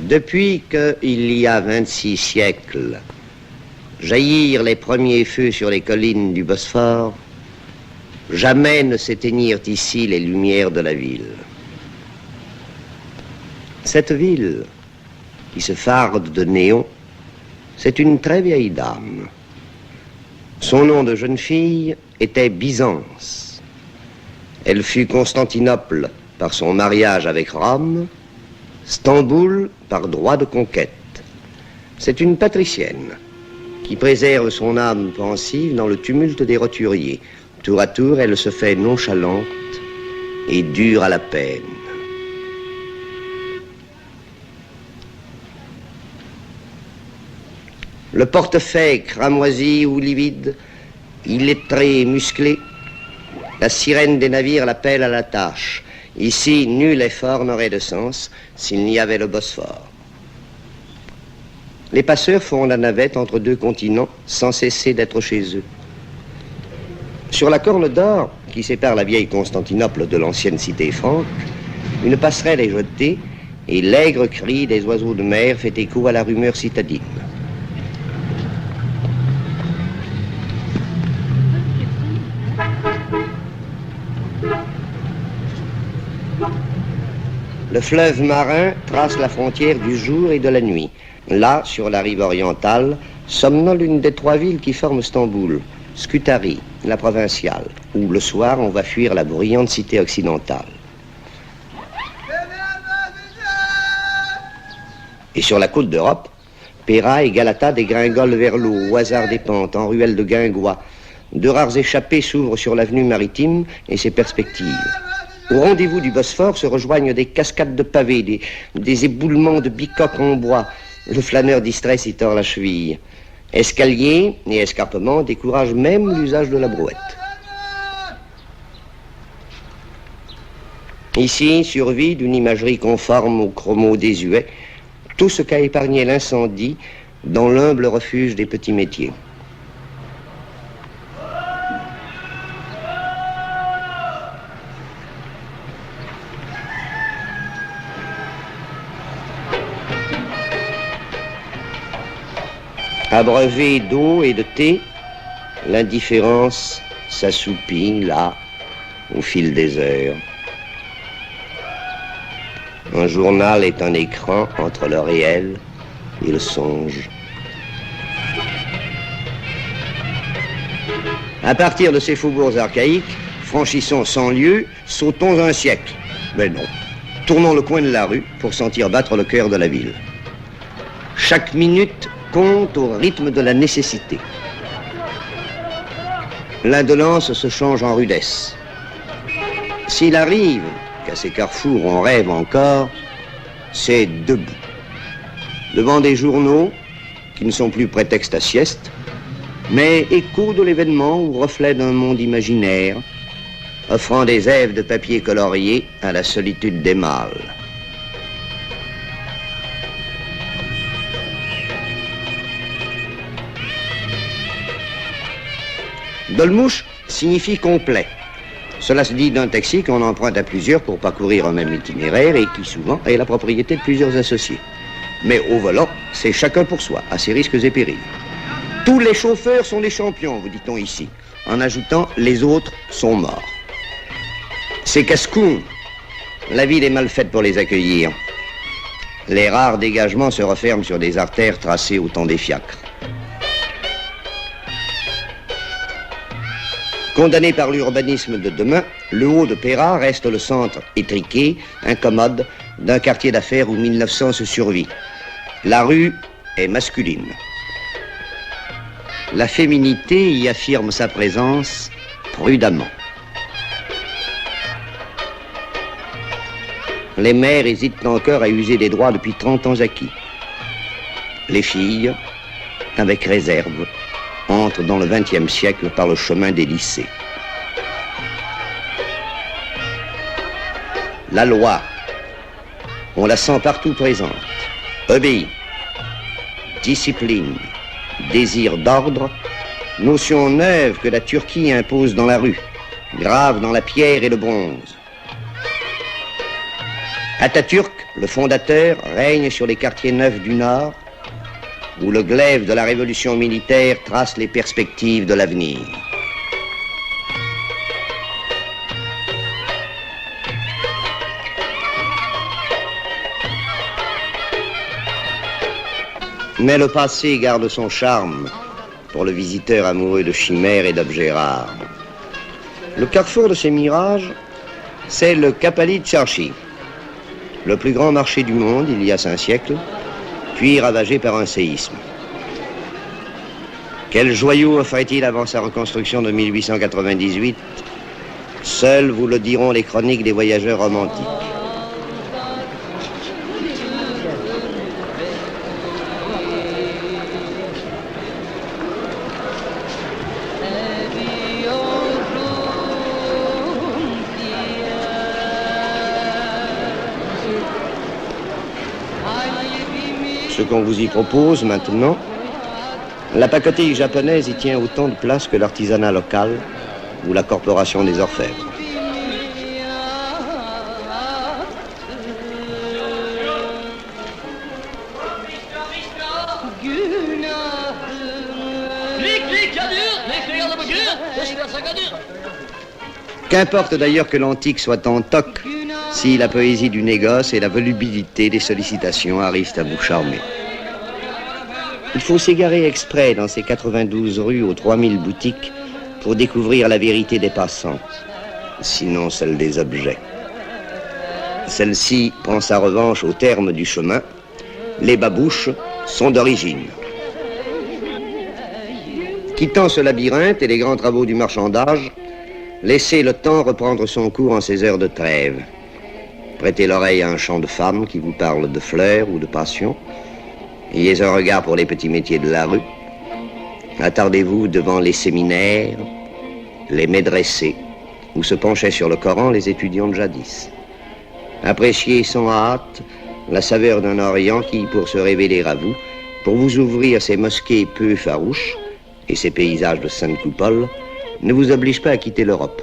Depuis qu'il y a 26 siècles, jaillirent les premiers feux sur les collines du Bosphore, jamais ne s'éteignirent ici les lumières de la ville. Cette ville, qui se farde de néons, c'est une très vieille dame. Son nom de jeune fille était Byzance. Elle fut Constantinople par son mariage avec Rome, Stamboul par droit de conquête. C'est une patricienne qui préserve son âme pensive dans le tumulte des roturiers. Tour à tour, elle se fait nonchalante et dure à la peine. Le portefaix cramoisi ou livide, illettré et musclé, la sirène des navires l'appelle à la tâche. Ici, nul effort n'aurait de sens s'il n'y avait le Bosphore. Les passeurs font la navette entre deux continents sans cesser d'être chez eux. Sur la corne d'or qui sépare la vieille Constantinople de l'ancienne cité franque, une passerelle est jetée et l'aigre cri des oiseaux de mer fait écho à la rumeur citadine. Le fleuve marin trace la frontière du jour et de la nuit. Là, sur la rive orientale, somnole une des trois villes qui forment Stamboul, Scutari, la provinciale, où le soir on va fuir la bruyante cité occidentale. Et sur la côte d'Europe, Péra et Galata dégringolent vers l'eau, au hasard des pentes, en ruelles de guingois. Deux rares échappées s'ouvrent sur l'avenue maritime et ses perspectives. Au rendez-vous du Bosphore se rejoignent des cascades de pavés, des éboulements de bicoques en bois. Le flâneur distrait s'y tord la cheville. Escaliers et escarpements découragent même l'usage de la brouette. Ici survit d'une imagerie conforme aux chromos désuets tout ce qu'a épargné l'incendie dans l'humble refuge des petits métiers. Abreuvé d'eau et de thé, l'indifférence s'assoupit là, au fil des heures. Un journal est un écran entre le réel et le songe. À partir de ces faubourgs archaïques, franchissons 100 lieues, sautons un siècle. Mais non, tournons le coin de la rue pour sentir battre le cœur de la ville. Chaque minute compte au rythme de la nécessité. L'indolence se change en rudesse. S'il arrive qu'à ces carrefours on rêve encore, c'est debout. Devant des journaux qui ne sont plus prétexte à sieste, mais écho de l'événement ou reflet d'un monde imaginaire, offrant des èves de papier colorié à la solitude des mâles. Dolmouche signifie complet. Cela se dit d'un taxi qu'on emprunte à plusieurs pour parcourir un même itinéraire et qui souvent est la propriété de plusieurs associés. Mais au volant, c'est chacun pour soi, à ses risques et périls. Tous les chauffeurs sont des champions, vous dit-on ici, en ajoutant les autres sont morts. C'est casse-cou. La ville est mal faite pour les accueillir. Les rares dégagements se referment sur des artères tracées au temps des fiacres. Condamné par l'urbanisme de demain, le haut de Péra reste le centre étriqué, incommode, d'un quartier d'affaires où 1900 se survit. La rue est masculine. La féminité y affirme sa présence prudemment. Les mères hésitent encore à user des droits depuis 30 ans acquis. Les filles, avec réserve, entrent dans le XXe siècle par le chemin des lycées. La loi, on la sent partout présente, obéit, discipline, désir d'ordre, notion neuve que la Turquie impose dans la rue, grave dans la pierre et le bronze. Atatürk le fondateur, règne sur les quartiers neufs du Nord, où le glaive de la révolution militaire trace les perspectives de l'avenir. Mais le passé garde son charme pour le visiteur amoureux de chimères et d'objets rares. Le carrefour de ces mirages, c'est le Kapali Çarşı, le plus grand marché du monde il y a 5 siècles, puis ravagé par un séisme. Quel joyau offrait-il avant sa reconstruction de 1898? Seuls vous le diront les chroniques des voyageurs romantiques. Ce qu'on vous y propose maintenant, la pacotille japonaise y tient autant de place que l'artisanat local ou la corporation des orfèvres. Qu'importe d'ailleurs que l'antique soit en toc, si la poésie du négoce et la volubilité des sollicitations arrivent à vous charmer. Il faut s'égarer exprès dans ces 92 rues aux 3000 boutiques pour découvrir la vérité des passants, sinon celle des objets. Celle-ci prend sa revanche au terme du chemin. Les babouches sont d'origine. Quittant ce labyrinthe et les grands travaux du marchandage, laissez le temps reprendre son cours en ces heures de trêve. Prêtez l'oreille à un chant de femme qui vous parle de fleurs ou de passion. Ayez un regard pour les petits métiers de la rue. Attardez-vous devant les séminaires, les médressés, où se penchaient sur le Coran les étudiants de jadis. Appréciez sans hâte la saveur d'un Orient qui, pour se révéler à vous, pour vous ouvrir ces mosquées peu farouches et ces paysages de sainte coupole, ne vous oblige pas à quitter l'Europe.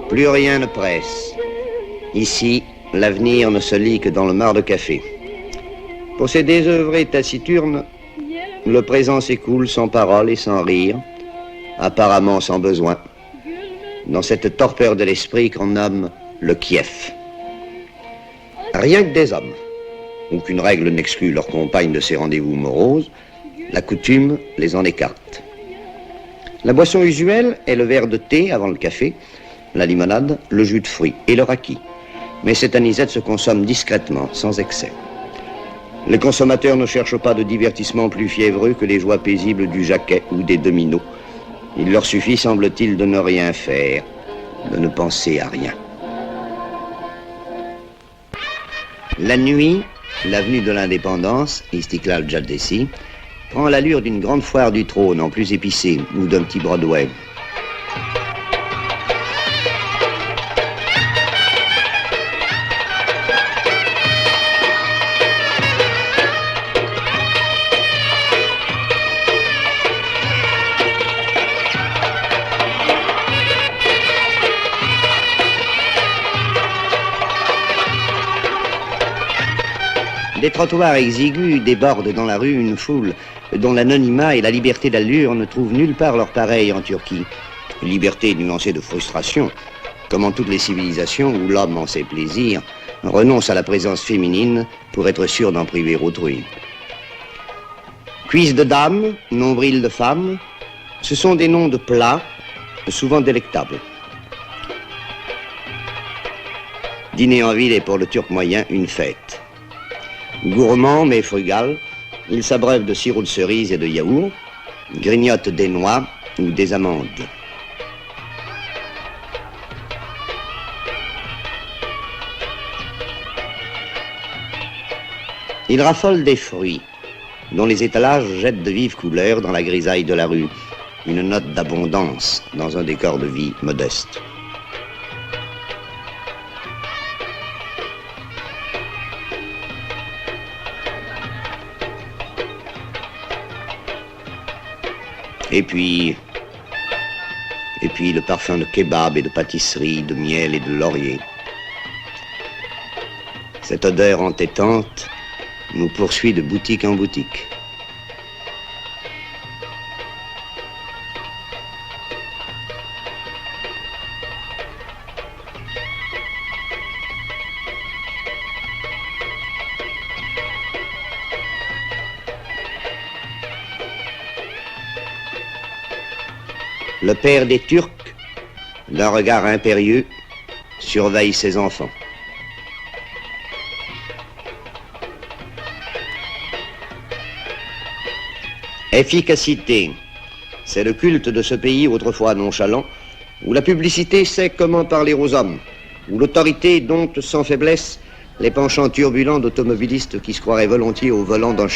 Plus rien ne presse. Ici, l'avenir ne se lit que dans le mar de café. Pour ces désœuvrés taciturnes, le présent s'écoule sans parole et sans rire, apparemment sans besoin, dans cette torpeur de l'esprit qu'on nomme le Kiev. Rien que des hommes. Aucune règle n'exclut leurs compagnes de ces rendez-vous moroses. La coutume les en écarte. La boisson usuelle est le verre de thé avant le café, la limonade, le jus de fruits et le raki. Mais cette anisette se consomme discrètement, sans excès. Les consommateurs ne cherchent pas de divertissement plus fiévreux que les joies paisibles du jaquet ou des dominos. Il leur suffit, semble-t-il, de ne rien faire, de ne penser à rien. La nuit, l'avenue de l'Indépendance, Istiklal Caddesi, prend l'allure d'une grande foire du trône en plus épicée ou d'un petit Broadway. Des trottoirs exigus débordent dans la rue une foule dont l'anonymat et la liberté d'allure ne trouvent nulle part leur pareil en Turquie. Liberté nuancée de frustration, comme en toutes les civilisations où l'homme, en ses plaisirs, renonce à la présence féminine pour être sûr d'en priver autrui. Cuisses de dames, nombril de femmes, ce sont des noms de plats, souvent délectables. Dîner en ville est pour le Turc moyen une fête. Gourmand mais frugal, il s'abreuve de sirop de cerise et de yaourt, grignote des noix ou des amandes. Il raffole des fruits, dont les étalages jettent de vives couleurs dans la grisaille de la rue, une note d'abondance dans un décor de vie modeste. Et puis le parfum de kebab et de pâtisserie, de miel et de laurier. Cette odeur entêtante nous poursuit de boutique en boutique. Le père des Turcs, d'un regard impérieux, surveille ses enfants. Efficacité, c'est le culte de ce pays autrefois nonchalant, où la publicité sait comment parler aux hommes, où l'autorité dompte sans faiblesse les penchants turbulents d'automobilistes qui se croiraient volontiers au volant d'un